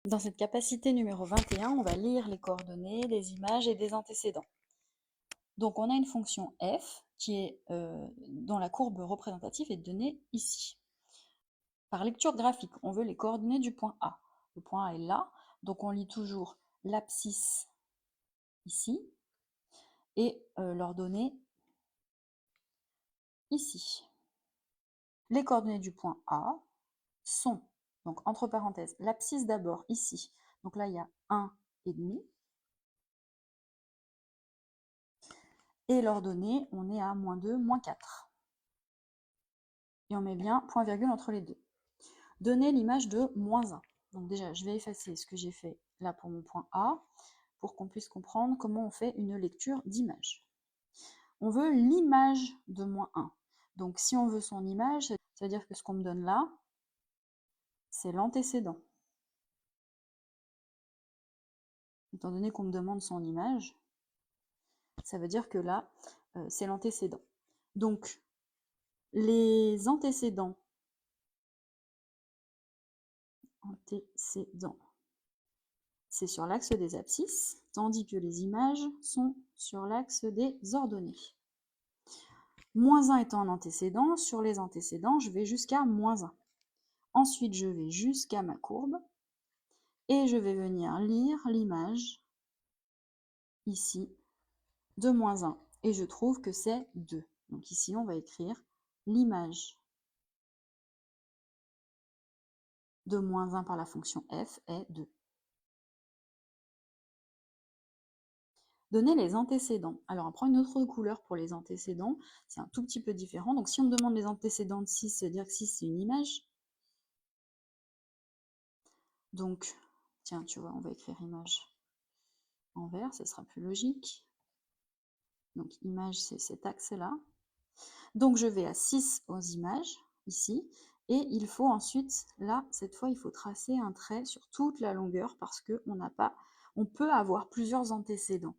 Dans cette capacité numéro 21, on va lire les coordonnées, des images et des antécédents. Donc on a une fonction f qui est, dont la courbe représentative est donnée ici. Par lecture graphique, on veut les coordonnées du point A. Le point A est là, donc on lit toujours l'abscisse ici et leurs données ici. Les coordonnées du point A sont, donc entre parenthèses, l'abscisse d'abord ici. Donc là, il y a 1,5. Et leurs données, on est à -2, -4. Et on met bien point virgule entre les deux. Donner l'image de -1. Donc déjà, je vais effacer ce que j'ai fait là pour mon point A, pour qu'on puisse comprendre comment on fait une lecture d'image. On veut l'image de -1. Donc si on veut son image, ça veut dire que ce qu'on me donne là, c'est l'antécédent. Étant donné qu'on me demande son image, ça veut dire que là, c'est l'antécédent. Donc, les antécédents, c'est sur l'axe des abscisses, tandis que les images sont sur l'axe des ordonnées. -1 étant un antécédent, sur les antécédents, je vais jusqu'à -1. Ensuite, je vais jusqu'à ma courbe, et je vais venir lire l'image, ici, de -1, et je trouve que c'est 2. Donc ici, on va écrire l'image de -1 par la fonction f est 2. Donner les antécédents. Alors on prend une autre couleur pour les antécédents, c'est un tout petit peu différent. Donc si on me demande les antécédents de 6, ça veut dire que 6 c'est une image. Donc, tiens, tu vois, on va écrire image en vert, ce sera plus logique. Donc image, c'est cet axe-là. Donc je vais à 6 aux images, ici, et il faut ensuite, là, cette fois, il faut tracer un trait sur toute la longueur parce on peut avoir plusieurs antécédents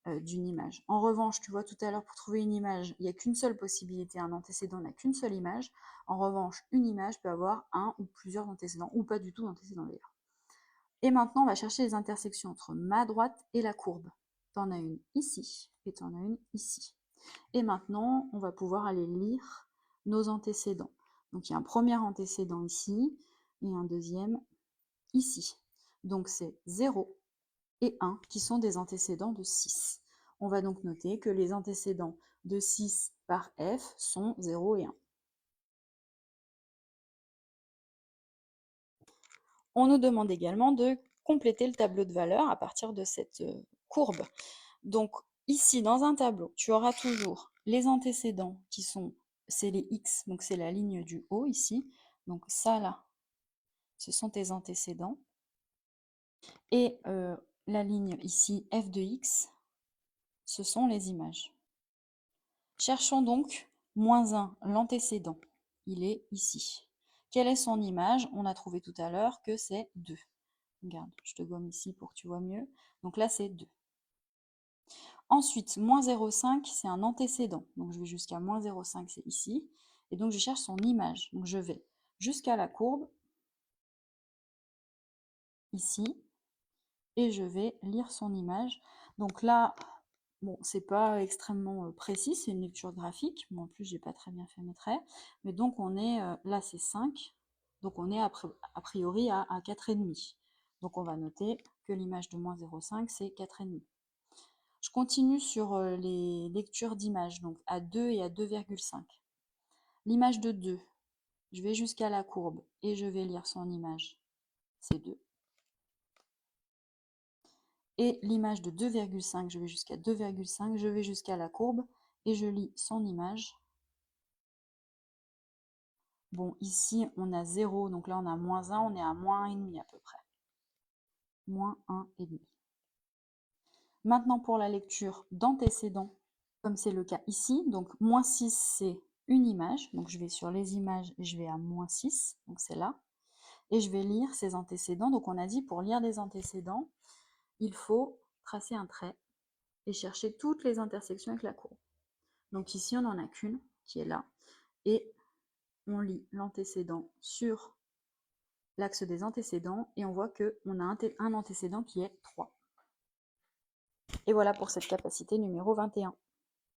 d'une image. En revanche, tu vois tout à l'heure, pour trouver une image, il n'y a qu'une seule possibilité, un antécédent n'a qu'une seule image. En revanche, une image peut avoir un ou plusieurs antécédents, ou pas du tout d'antécédents d'ailleurs. Et maintenant, on va chercher les intersections entre ma droite et la courbe. Tu en as une ici, et tu en as une ici. Et maintenant, on va pouvoir aller lire nos antécédents. Donc il y a un premier antécédent ici, et un deuxième ici. Donc c'est 0 et 1 qui sont des antécédents de 6. On va donc noter que les antécédents de 6 par f sont 0 et 1. On nous demande également de compléter le tableau de valeurs à partir de cette courbe. Donc ici, dans un tableau, tu auras toujours les antécédents qui sont, c'est les x, donc c'est la ligne du haut ici. Donc ça là, ce sont tes antécédents. Et la ligne ici, f de x, ce sont les images. Cherchons donc -1, l'antécédent. Il est ici. Quelle est son image? On a trouvé tout à l'heure que c'est 2. Regarde, je te gomme ici pour que tu vois mieux. Donc là, c'est 2. Ensuite, -0,5, c'est un antécédent. Donc je vais jusqu'à -0,5, c'est ici. Et donc je cherche son image. Donc je vais jusqu'à la courbe, ici, et je vais lire son image. Donc là, bon, c'est pas extrêmement précis, c'est une lecture graphique. Bon, en plus, j'ai pas très bien fait mes traits. Mais donc on est, là c'est 5. Donc on est a priori à 4,5. Donc on va noter que l'image de -0,5, c'est 4,5. Je continue sur les lectures d'images, donc à 2 et à 2,5. L'image de 2, je vais jusqu'à la courbe et je vais lire son image, c'est 2. Et l'image de 2,5, je vais jusqu'à 2,5, je vais jusqu'à la courbe et je lis son image. Bon, ici on a 0, donc là on a -1, on est à -1,5 à peu près. -1,5. Maintenant pour la lecture d'antécédents, comme c'est le cas ici, donc -6 c'est une image, donc je vais sur les images et je vais à -6, donc c'est là, et je vais lire ces antécédents. Donc on a dit pour lire des antécédents, il faut tracer un trait et chercher toutes les intersections avec la courbe. Donc ici on n'en a qu'une qui est là, et on lit l'antécédent sur l'axe des antécédents et on voit qu'on a un antécédent qui est 3. Et voilà pour cette capacité numéro 21.